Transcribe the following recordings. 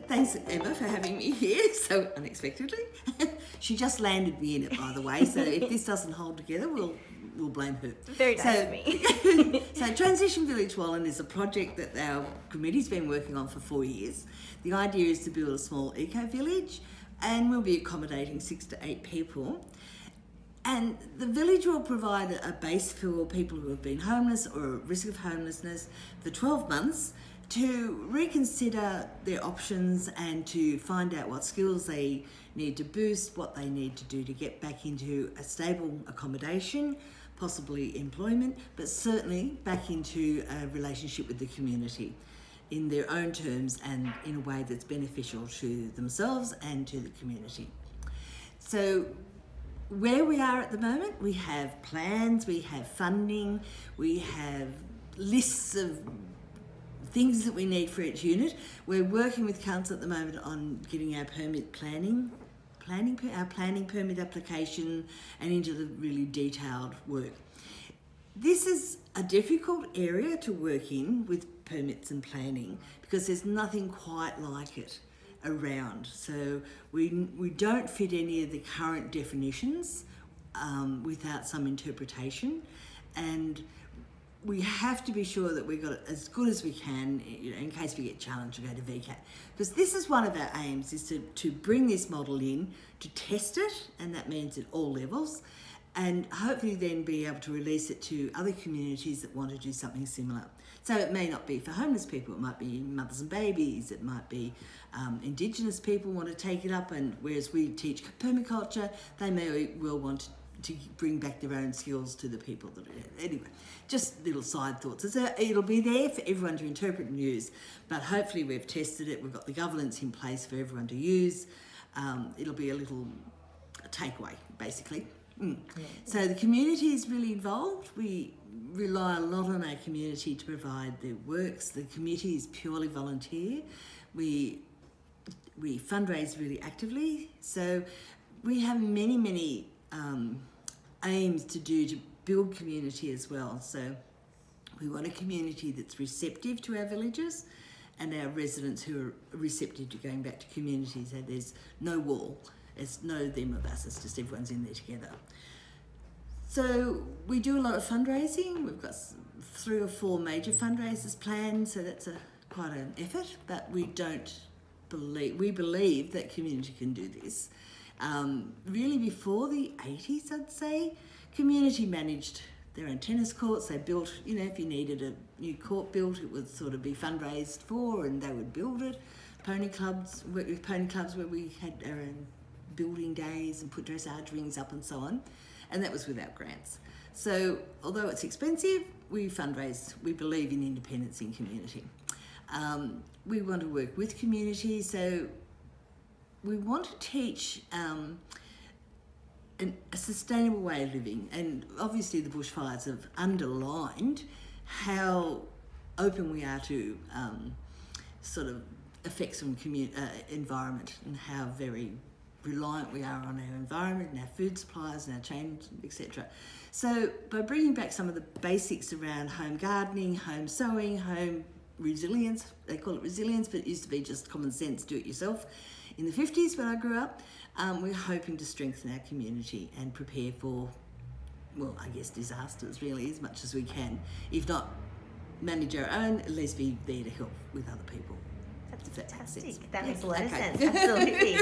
Thanks, Emma, for having me here so unexpectedly. She just landed me in it, by the way, so if this doesn't hold together, we'll blame her. Very nice of me. So Transition Village Wallen is a project that our committee's been working on for 4 years. The idea is to build a small eco-village, and we'll be accommodating 6 to 8 people. And the village will provide a base for people who have been homeless or at risk of homelessness for 12 months to reconsider their options and to find out what skills they need to boost, what they need to do to get back into a stable accommodation, possibly employment, but certainly back into a relationship with the community in their own terms and in a way that's beneficial to themselves and to the community. So where we are at the moment, we have plans, we have funding, we have lists of things that we need for each unit. We're working with council at the moment on getting our permit our planning permit application and into the really detailed work. This is a difficult area to work in with permits and planning because there's nothing quite like it around. So we don't fit any of the current definitions without some interpretation, and we have to be sure that we've got it as good as we can, in case we get challenged to go to VCAT. Because this is one of our aims, is to bring this model in, to test it, and that means at all levels, and hopefully then be able to release it to other communities that want to do something similar. So it may not be for homeless people, it might be mothers and babies, it might be Indigenous people want to take it up, and whereas we teach permaculture, they may well want to bring back their own skills to the people that are. Anyway, just little side thoughts. It'll be there for everyone to interpret and use, but hopefully we've tested it, we've got the governance in place for everyone to use. It'll be a little takeaway, basically. Yeah. So the community is really involved. We rely a lot on our community to provide their works. The committee is purely volunteer. We fundraise really actively. So we have many aims to build community as well. So we want a community that's receptive to our villagers and our residents who are receptive to going back to communities. So there's no wall, there's no them of us, it's just everyone's in there together. So we do a lot of fundraising. We've got 3 or 4 major fundraisers planned, so that's quite an effort, but we believe that community can do this. Really before the 80s, I'd say, community managed their own tennis courts. They built, if you needed a new court built, it would sort of be fundraised for and they would build it. Pony clubs, worked with pony clubs where we had our own building days and put dressage rings up and so on. And that was without grants. So although it's expensive, we fundraise. We believe in independence in community. We want to work with community, so we want to teach a sustainable way of living, and obviously the bushfires have underlined how open we are to sort of effects from environment and how very reliant we are on our environment and our food supplies and our chains, etc. So by bringing back some of the basics around home gardening, home sewing, home resilience, they call it resilience, but it used to be just common sense, do it yourself. In the 50s when I grew up, we're hoping to strengthen our community and prepare for, well, I guess disasters really as much as we can. If not manage our own, at least be there to help with other people. That's fantastic. That makes a lot of sense, absolutely.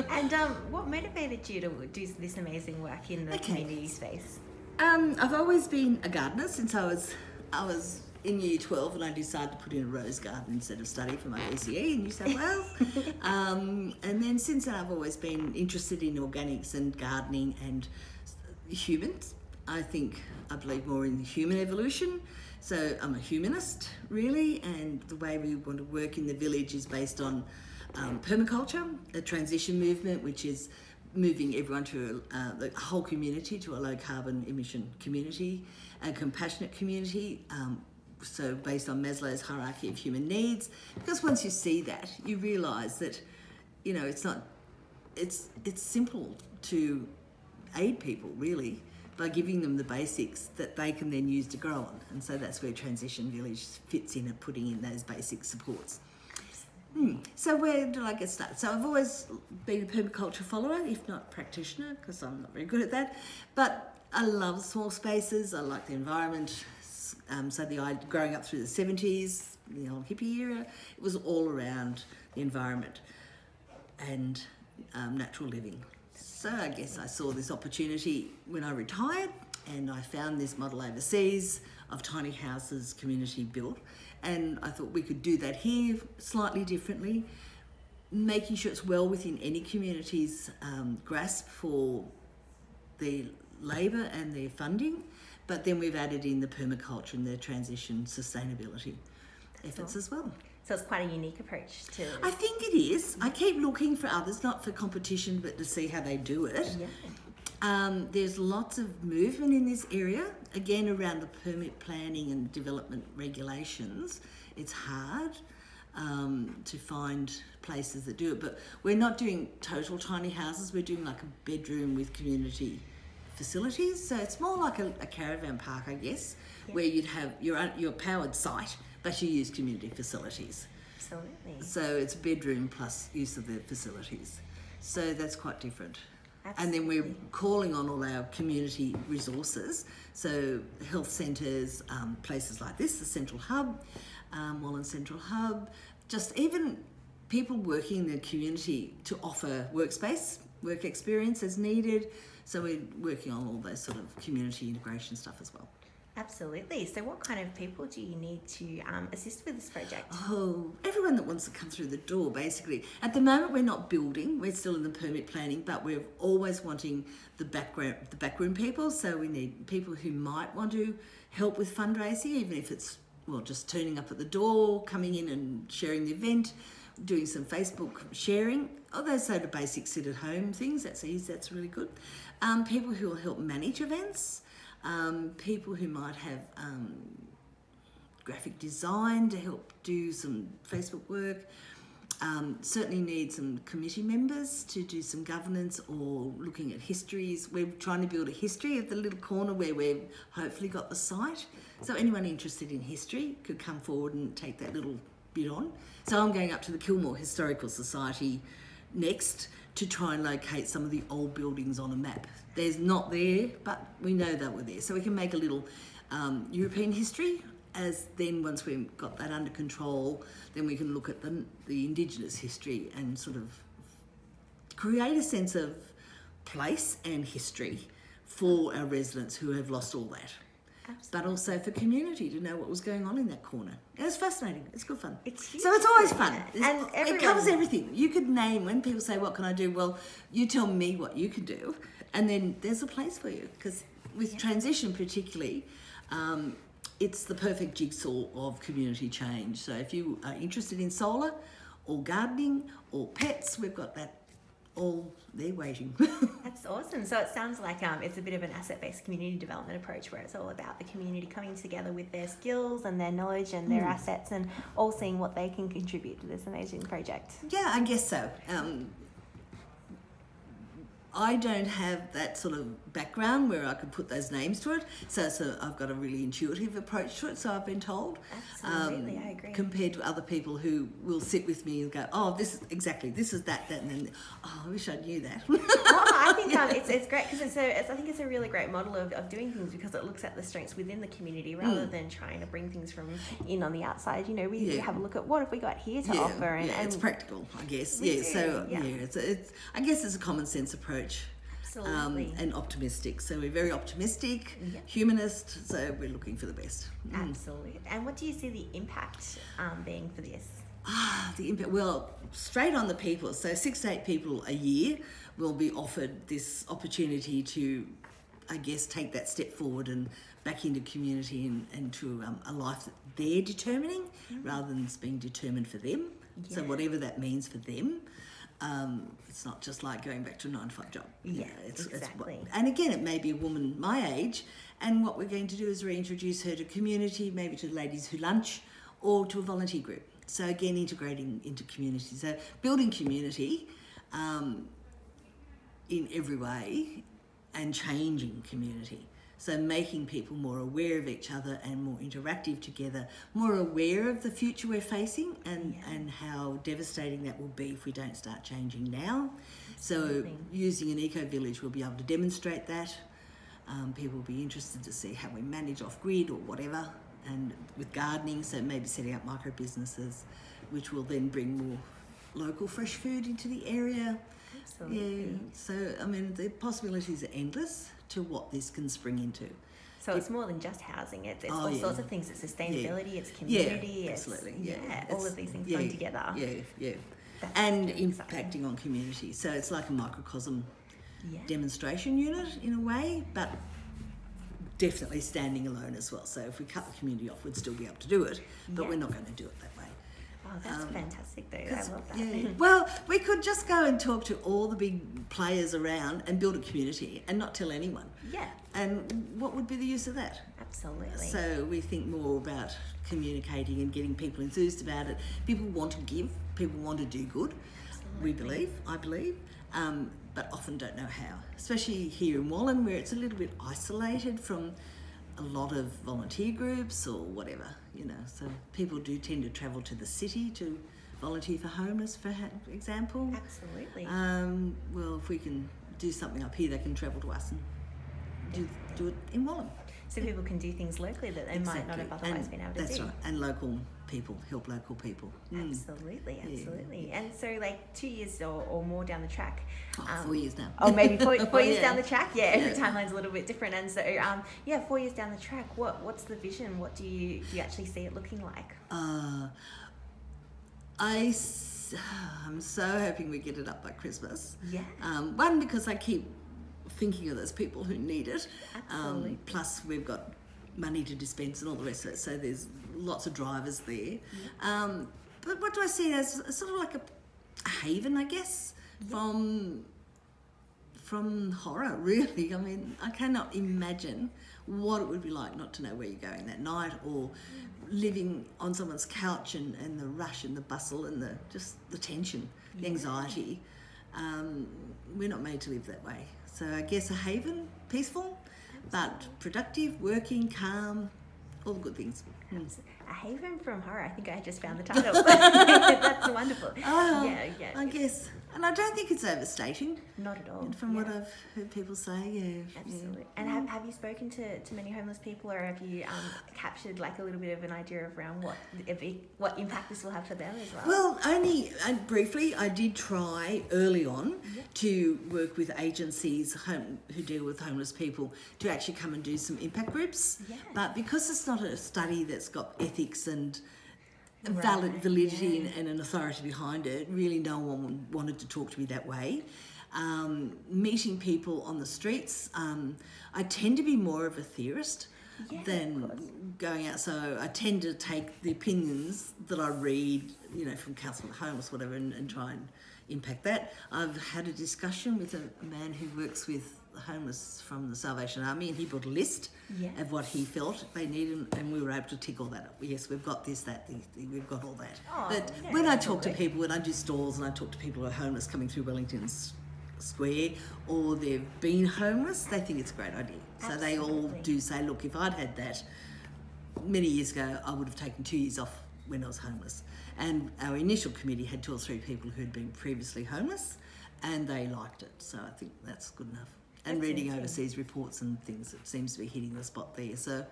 And what motivated you to do this amazing work in the community space? I've always been a gardener since I was in year 12 and I decided to put in a rose garden instead of study for my BCE in New South Wales. And then since then I've always been interested in organics and gardening and humans. I believe more in human evolution. So I'm a humanist really, and the way we want to work in the village is based on permaculture, a transition movement which is moving everyone to the whole community to a low carbon emission community, a compassionate community, so based on Maslow's hierarchy of human needs, because once you see that, you realise that, it's simple to aid people really by giving them the basics that they can then use to grow on. And so that's where Transition Village fits in at putting in those basic supports. So where did I get started? So I've always been a permaculture follower, if not practitioner, because I'm not very good at that. But I love small spaces. I like the environment. Growing up through the 70s, the old hippie era, it was all around the environment and natural living. So I guess I saw this opportunity when I retired, and I found this model overseas of tiny houses, community built. And I thought we could do that here slightly differently, making sure it's well within any community's grasp for their labour and their funding. But then we've added in the permaculture and the transition sustainability efforts as well. So it's quite a unique approach to... I think it is. I keep looking for others, not for competition, but to see how they do it. Yeah. There's lots of movement in this area, again around the permit planning and development regulations. It's hard to find places that do it, but we're not doing total tiny houses. We're doing like a bedroom with community facilities. So it's more like a caravan park, I guess, where you'd have your powered site, but you use community facilities. Absolutely. So it's bedroom plus use of the facilities. So that's quite different. Absolutely. And then we're calling on all our community resources. So health centres, places like this, the Central Hub, Wallen Central Hub, just even people working in the community to offer workspace, work experience as needed. So we're working on all those sort of community integration stuff as well. Absolutely. So what kind of people do you need to assist with this project? Oh, everyone that wants to come through the door, basically. At the moment, we're not building. We're still in the permit planning, but we're always wanting the backroom people. So we need people who might want to help with fundraising, even if it's, well, just turning up at the door, coming in and sharing the event, doing some Facebook sharing. Oh, those sort of basic sit-at-home things. That's easy. That's really good. People who will help manage events. People who might have graphic design to help do some Facebook work. Certainly need some committee members to do some governance or looking at histories. We're trying to build a history of the little corner where we've hopefully got the site. So anyone interested in history could come forward and take that little bit on. So I'm going up to the Kilmore Historical Society next to try and locate some of the old buildings on a map. There's not there, but we know they were there. So we can make a little European history, as then once we've got that under control, then we can look at the Indigenous history and sort of create a sense of place and history for our residents who have lost all that. Absolutely. But also for community to know what was going on in that corner. And it's fascinating. It's good fun. It's huge, so it's always fun. And it covers everything. You could name, when people say, what can I do? Well, you tell me what you can do, and then there's a place for you. Because with transition particularly, it's the perfect jigsaw of community change. So if you are interested in solar or gardening or pets, we've got that all there waiting. That's awesome. So it sounds like it's a bit of an asset-based community development approach where it's all about the community coming together with their skills and their knowledge and their assets and all seeing what they can contribute to this amazing project. Yeah, I guess so. I don't have that sort of background where I could put those names to it, so I've got a really intuitive approach to it, so I've been told. Absolutely, I agree. Compared to other people who will sit with me and go, oh, this is that, and then, oh, I wish I knew that. Well, I think it's great because I think it's a really great model of doing things because it looks at the strengths within the community rather than trying to bring things from in on the outside. You know, we have a look at what have we got here to offer, and it's practical, I guess. It's I guess it's a common sense approach. Absolutely. And optimistic. So we're very optimistic, humanist, so we're looking for the best. Absolutely. And what do you see the impact being for this? The impact, well, straight on the people. So 6 to 8 people a year will be offered this opportunity to, I guess, take that step forward and back into community and to a life that they're determining rather than it's being determined for them. Yeah. So whatever that means for them. It's not just like going back to a 9-to-5 job. Yeah, exactly. And again, it may be a woman my age, and what we're going to do is reintroduce her to community, maybe to Ladies Who Lunch, or to a volunteer group. So again, integrating into community. So building community in every way and changing community. So making people more aware of each other and more interactive together, more aware of the future we're facing and how devastating that will be if we don't start changing now. Absolutely. So using an eco-village, we'll be able to demonstrate that. People will be interested to see how we manage off-grid or whatever, and with gardening, so maybe setting up micro-businesses, which will then bring more local fresh food into the area. Absolutely. Yeah, so I mean the possibilities are endless to what this can spring into. So it's more than just housing, it's all yeah. sorts of things. It's sustainability, it's Yeah, community, absolutely. it's all of these things coming together. Yeah. That's And really exciting. impacting on community. So it's like a microcosm Yeah. demonstration unit in a way, but definitely standing alone as well. So if we cut the community off, we'd still be able to do it, but Yeah. we're not going to do it that way. Oh, that's fantastic though. I love that. Yeah. Well, we could just go and talk to all the big players around and build a community and not tell anyone. Yeah, And what would be the use of that? absolutely. So we think more about communicating and getting people enthused about it. People want to give, people want to do good, I believe, but often don't know how. Especially here in Wallen, where it's a little bit isolated from a lot of volunteer groups or whatever, So people do tend to travel to the city to volunteer for homeless, for example. Absolutely. Well, if we can do something up here, they can travel to us and do it in Wallen. So people can do things locally that they might not have otherwise been able to do. That's right. And local people, help local people. Absolutely. And so 2 years or more down the track. 4 years now. Oh, maybe four years Yeah. down the track. Yeah, every timeline's a little bit different. And so, 4 years down the track, what's the vision? What do you actually see it looking like? I'm so hoping we get it up by Christmas. Yeah. One, because I keep thinking of those people who need it. Absolutely. Plus, we've got money to dispense and all the rest of it, so there's lots of drivers there. But what do I see it as? Sort of like a haven, I guess, from horror, really. I mean, I cannot imagine what it would be like not to know where you're going that night, or living on someone's couch and the rush and the bustle and the tension, the anxiety. We're not made to live that way. So I guess a haven, peaceful, but productive, working, calm, all the good things. A haven from horror. I think I just found the title. That's wonderful. Yeah. I guess. And I don't think it's overstating. Not at all. From what I've heard people say, yeah. Absolutely. And have you spoken to many homeless people, or have you captured a little bit of an idea around what impact this will have for them as well? Well, only briefly, I did try early on to work with agencies who deal with homeless people to actually come and do some impact groups. Yeah. But because it's not a study that's got ethics and Right, validity and an authority behind it, really no one wanted to talk to me that way. Meeting people on the streets, I tend to be more of a theorist than going out, so I tend to take the opinions that I read, from Council of Homeless, whatever, and try and impact that. I've had a discussion with a man who works with the homeless from the Salvation Army, and he brought a list of what he felt they needed, and we were able to tick all that up. Yes, we've got this, that, we've got all that. But when I talk to people, when I do stalls and I talk to people who are homeless coming through Wellington Square, or they've been homeless, they think it's a great idea. So they all do say, look, if I'd had that many years ago, I would have taken 2 years off when I was homeless. And our initial committee had 2 or 3 people who had been previously homeless, and they liked it. So I think that's good enough. And reading overseas reports and things, it seems to be hitting the spot there. So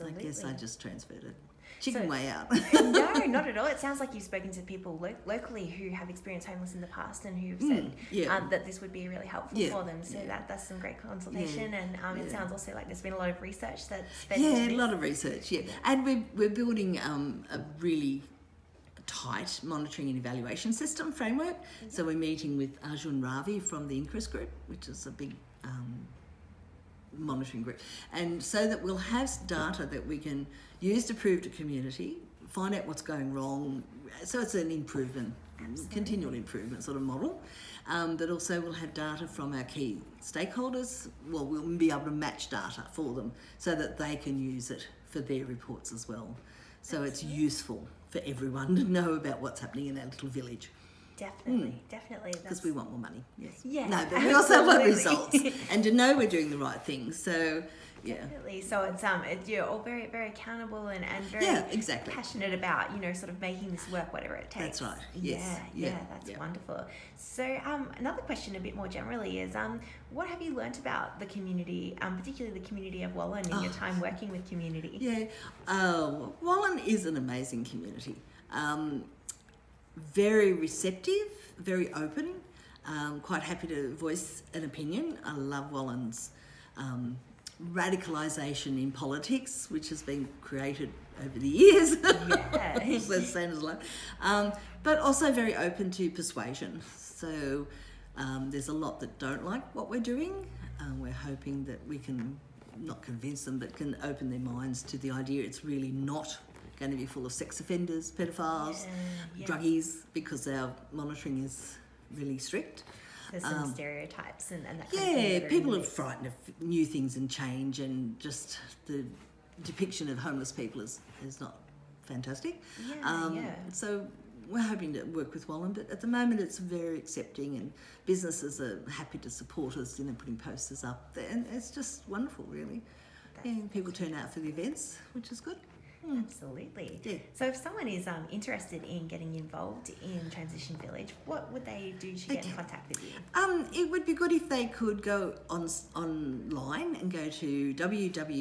I guess I just transferred it. Chicken way out. No, not at all. It sounds like you've spoken to people locally who have experienced homeless in the past and who've said that this would be really helpful for them. So that's some great consultation. And it sounds also like there's been a lot of research that's fed into a lot of research, And we're building a really tight monitoring and evaluation system framework. So we're meeting with Arjun Ravi from the Increase Group, which is a big monitoring group, and so that we'll have data that we can use to prove to community, find out what's going wrong. So it's an improvement, continual improvement sort of model, but also we'll have data from our key stakeholders. Well, we'll be able to match data for them so that they can use it for their reports as well. So it's useful for everyone to know about what's happening in our little village. Definitely. Because we want more money, yes. Yeah. No, but we also want results and to know we're doing the right thing. So, Definitely. So it's you're all very, very accountable and very exactly. passionate about, sort of making this work, whatever it takes. That's right. Yes. That's wonderful. So another question a bit more generally is what have you learnt about the community, particularly the community of Wallen in your time working with community? Wallen is an amazing community. Very receptive, very open, quite happy to voice an opinion. I love Wallen's radicalisation in politics, which has been created over the years. But also very open to persuasion. So there's a lot that don't like what we're doing. We're hoping that we can not convince them, but can open their minds to the idea it's really not going to be full of sex offenders, pedophiles, druggies, because our monitoring is really strict. There's some stereotypes and that kind of thing. People are frightened of new things and change, and just the depiction of homeless people is not fantastic. So we're hoping to work with Wallen, but at the moment it's very accepting, and businesses are happy to support us, putting posters up there, and it's just wonderful, really. People turn out for the events, which is good. Absolutely. Yeah. So if someone is interested in getting involved in Transition Village, what would they do to get in contact with you? It would be good if they could go online and go to www.tvw.org.au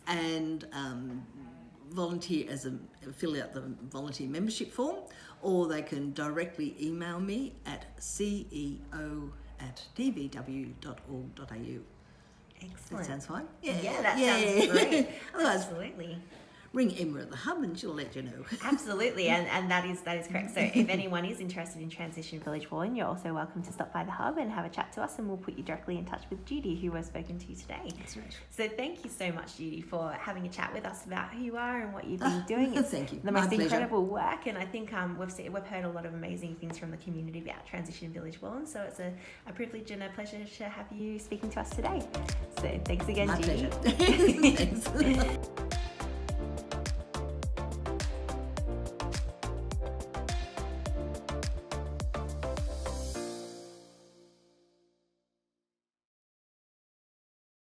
and volunteer fill out the volunteer membership form, or they can directly email me at ceo@tvw.org.au. Excellent. That sounds fine. That sounds great. Absolutely. Ring Emma at the hub and she'll let you know. Absolutely, and that is correct. So if anyone is interested in Transition Village Wallen, you're also welcome to stop by the hub and have a chat to us, and we'll put you directly in touch with Judy, who we've spoken to today. That's right. So thank you so much, Judy, for having a chat with us about who you are and what you've been doing. It's thank you. The most incredible work, and I think we've heard a lot of amazing things from the community about Transition Village Wallen, so it's a privilege and a pleasure to have you speaking to us today. So thanks again, My Judy. pleasure. Thanks.